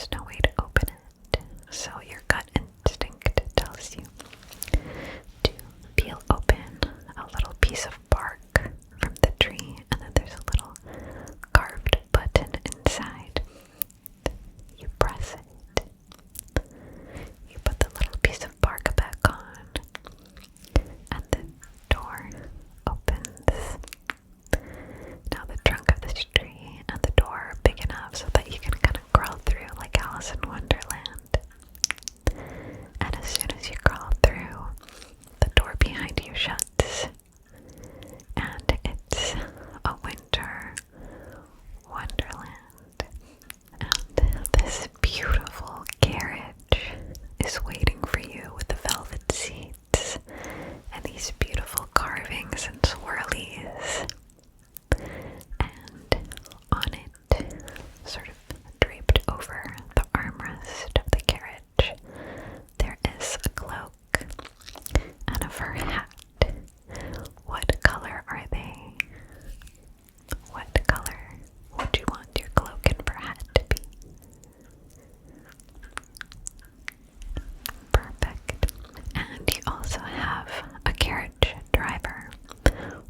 there's no way to open it. So your gut instinct tells you to peel open a little piece of bark from the tree, and then there's a little carved button inside. You press it. You put the little piece of bark back on, and the door opens. Now the trunk of this tree and the door are big enough so that you can kind of crawl through like Alice in Wonderland. And as soon as you crawl through, the door behind you shuts, and it's a winter wonderland. And this beautiful carriage is waiting for you with the velvet seats and these beautiful carvings and swirlies. And on it, sort of draped over the armrest of the carriage, there is a cloak and a fur hat. What color are they? What color would you want your cloak and fur hat to be? Perfect. And you also have a carriage driver.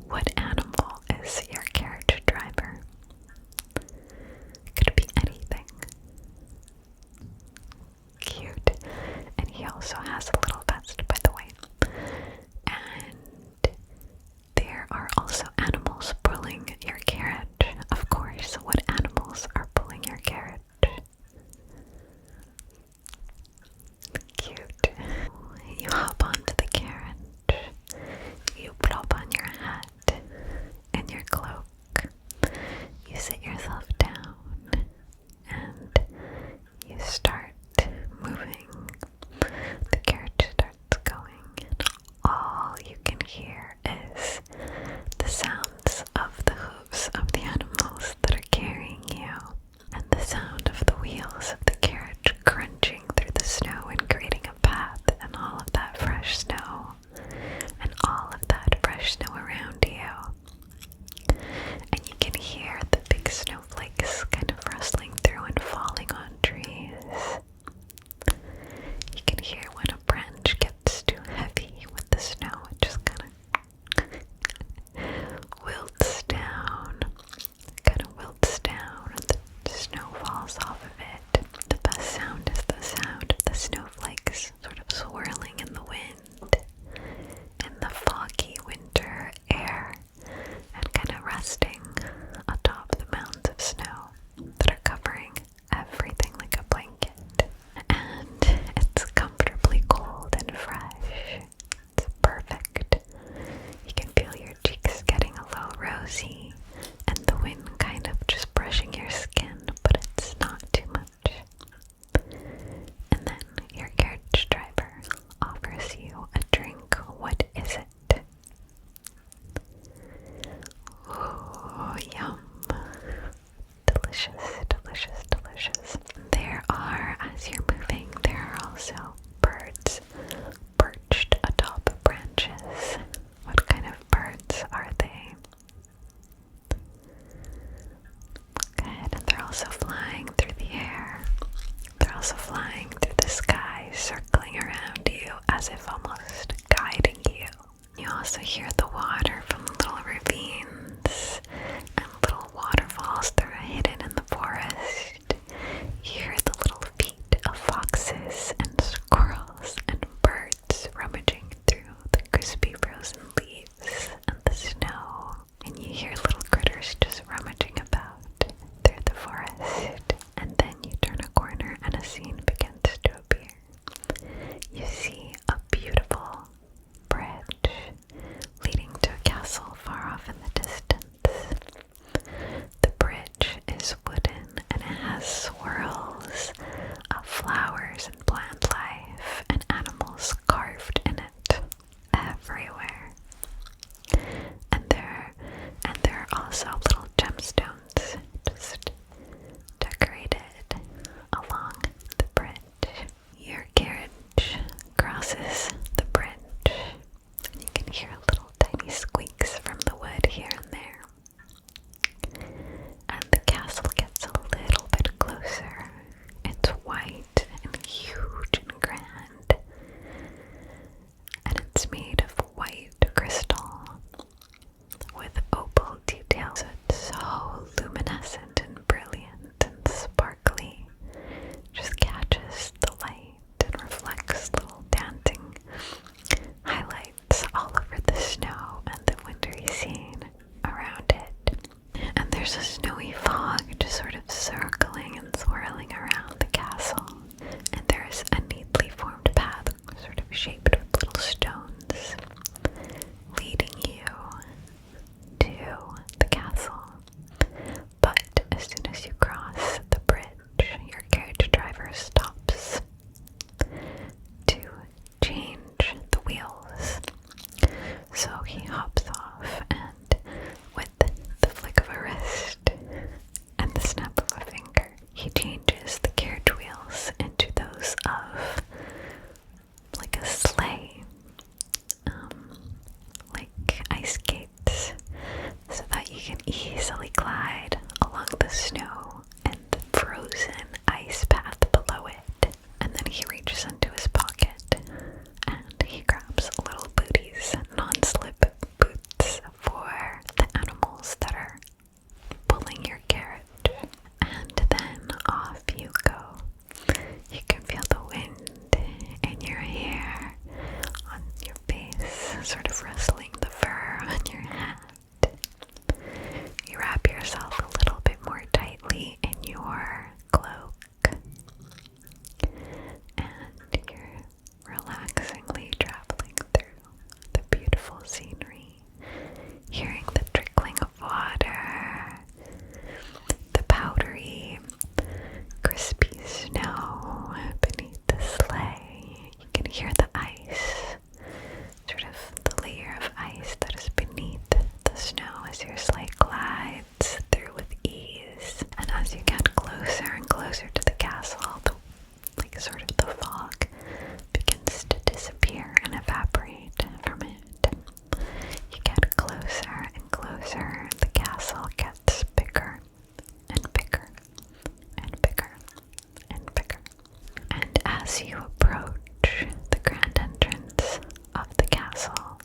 What animal is your carriage driver? Could be anything. Cute. And he also has a little vest, by the way. And there are also animals pulling your carriage. Of course, what animals are pulling your carriage? Cute. You hop onto the carriage. You plop on your hat and your cloak. You sit yourself down and you start moving. The carriage starts going, and all you can hear is the sounds of the hooves of the animals that are carrying you, and the sound of the wheels of the carriage crunching through the snow and creating a path, and all of that fresh snow, and all of that fresh snow around you. And you can hear the big snowflakes kind of rustling through and falling on trees. You can hear when a branch gets too heavy with the snow, it just kind of wilts down, and the snow falls off of it. The best sound is the sound of the snowflakes sort of swirling in the wind, in the foggy winter air, and kind of resting atop the mounds of snow that are covering everything like a blanket. And it's comfortably cold and fresh. It's perfect. You can feel your cheeks getting a little rosy and the wind kind of just brushing your skin, but it's not too much. And then your carriage driver offers you a drink. What is it? Ooh, yum. Delicious, delicious, delicious. There are, as you're moving, there are also birds perched atop branches. What kind of birds are they? Good, and they're also flying through the air. They're also flying through the sky, circling around you as if almost guiding you. You also hear the water from little ravines and little waterfalls that are hidden in the forest. You hear the little feet of foxes and squirrels and birds rummaging through the crispy frozen leaves and the snow. And you hear little critters just rummaging about through the forest. And then you turn a corner and a scene begins As you approach the grand entrance of the castle,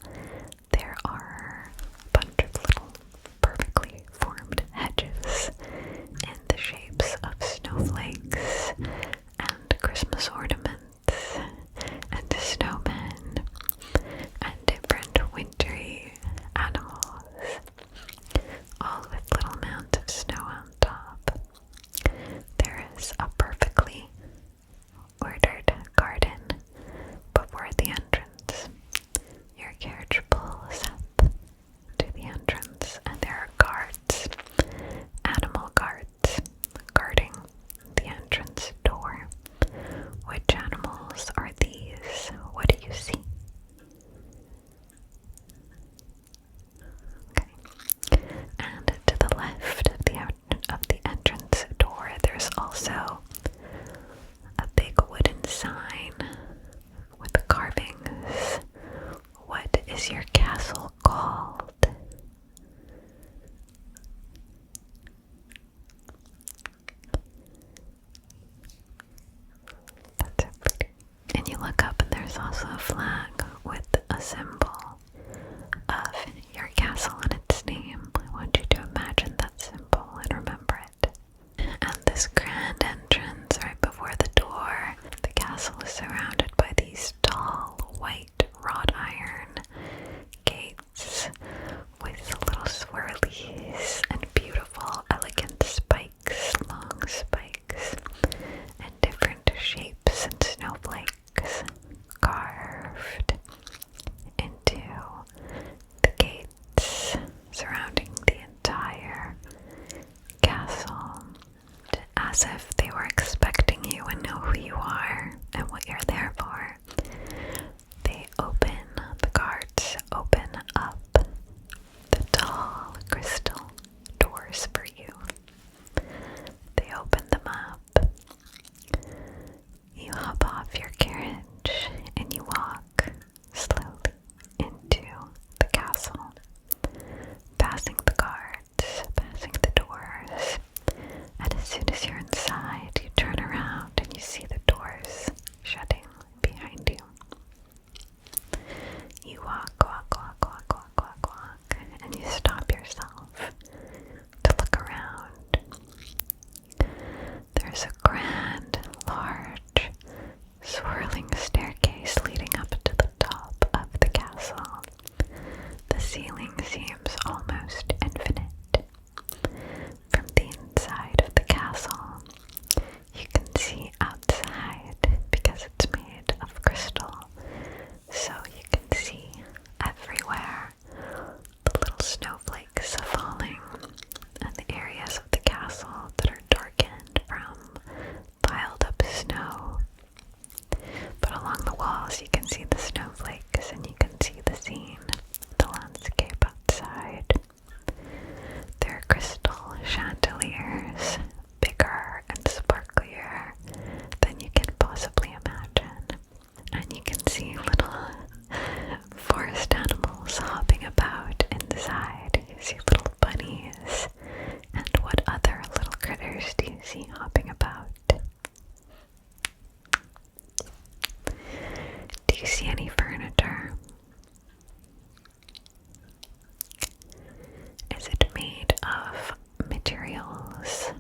there are a bunch of little perfectly formed hedges in the shapes of snowflakes and Christmas ornaments and snowmen and different wintry animals, all with little mounds of snow on top. There is a perfectly ordered garden before the entrance. Your carriage pulls up to the entrance, and there are guards, animal guards, guarding the entrance door. Which animals are these? What do you see? Okay. And to the left of the entrance door, there's also a big wooden sign with carvings. What is your castle called? That's it. Pretty. And you look up and there's also a flag with a symbol of your castle and its name. I want you to imagine that symbol and remember it. And this grand entrance right before the door, the castle is surrounded by these tall white wrought iron gates with little swirlies and beautiful elegant spikes, long spikes, and different shapes and snowflakes carved into the gates surrounding the entire castle, as if they were expecting you and know who you are and what you're there for. The guards open up the tall crystal doors for you. They open them up. You hop off your carriage and you walk slowly into the castle, passing the guards, passing the doors. And as soon as you're inside, you turn around and you see the doors shutting behind you. You walk, and you stop yourself to look around. There's a grand, large, swirling staircase leading up to the top of the castle. The ceiling seems almost infinite. From the inside of the castle, you can see outside because it's made of crystal, so you can see everywhere the little snowflakes falling and the areas of the castle that are darkened from piled up snow. But along the walls you can see the snowflakes and you can see the scene, the landscape outside. There are crystal chandeliers, bigger and sparklier than you can possibly imagine. And you can see little forest animals hopping about inside. You see little bunnies. And what other little critters do you see hopping about? Do you see any furniture? Is it made of materials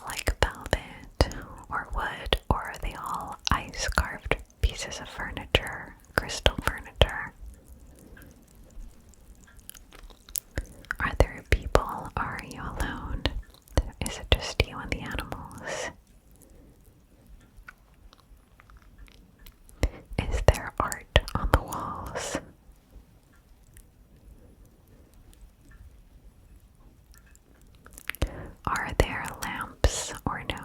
like velvet or wood, or are they all ice-carved pieces of furniture, crystal furniture? Are there people, or are you alone? Is it just you and the animals? Is there art on the walls? Are there lamps or no?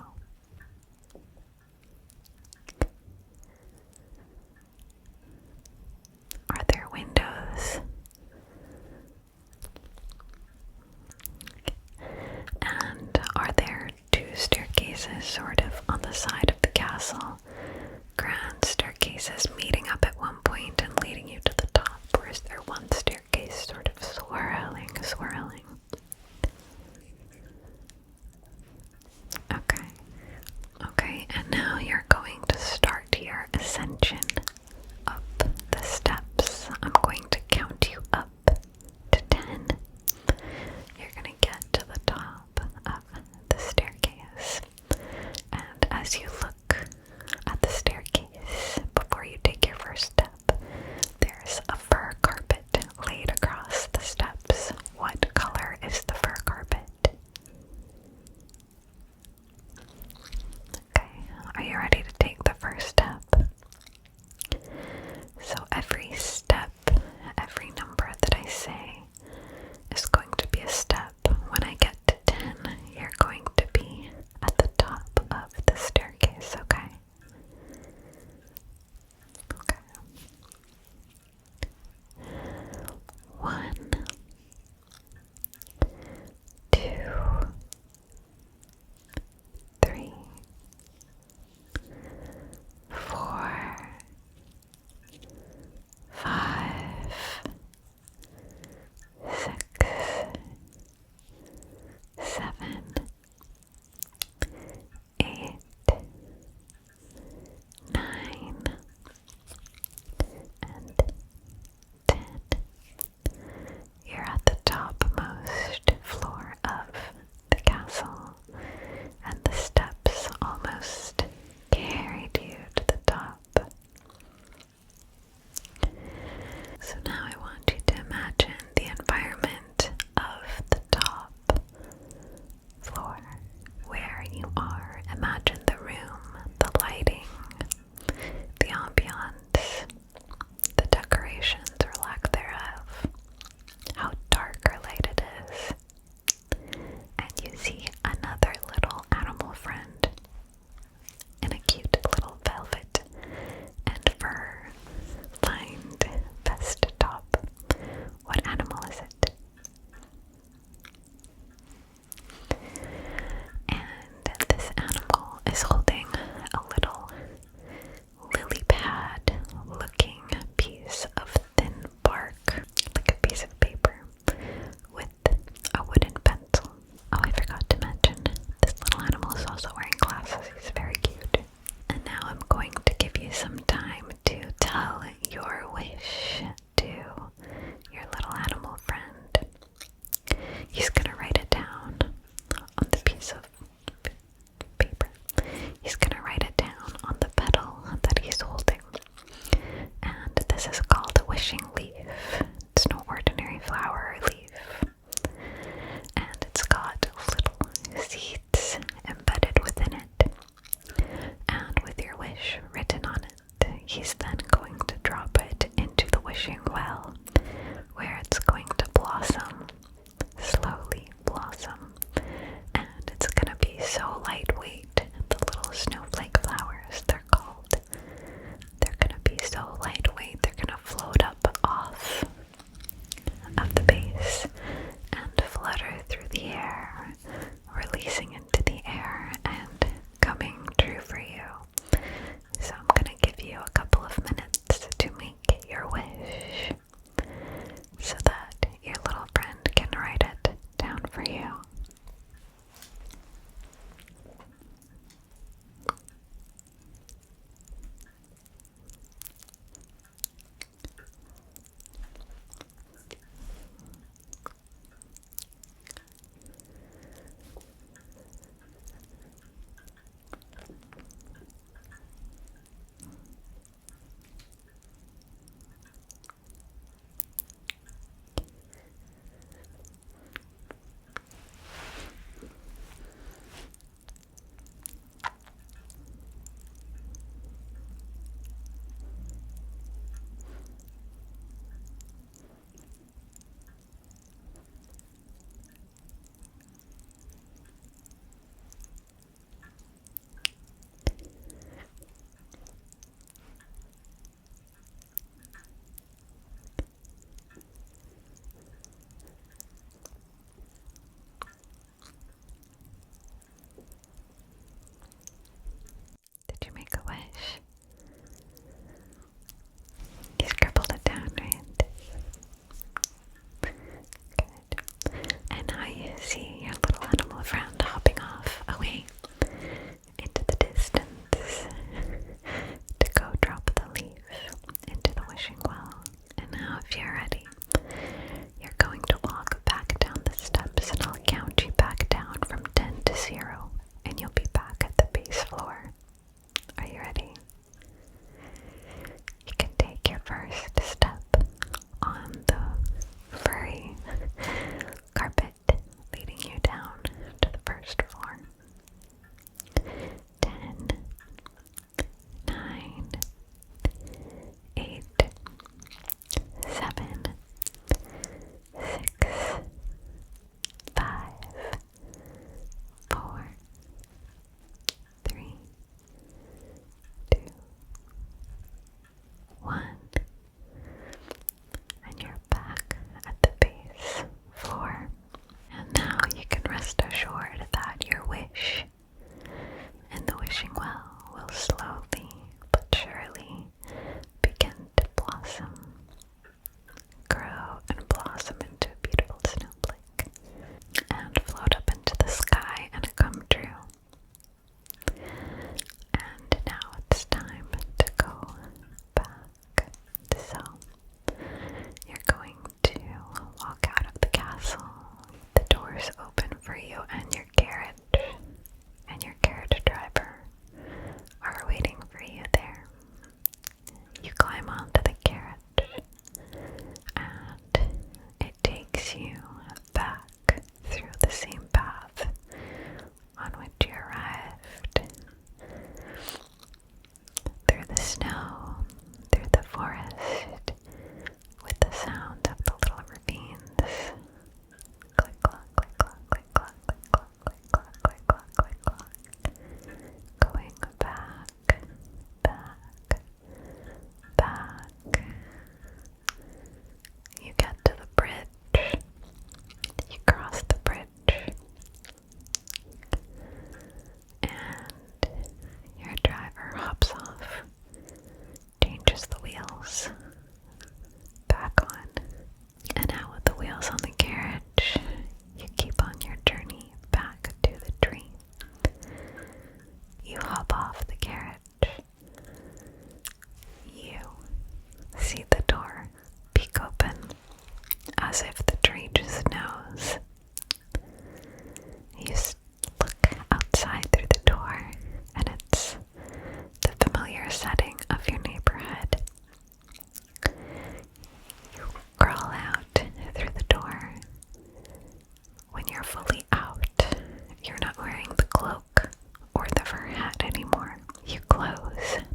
nose.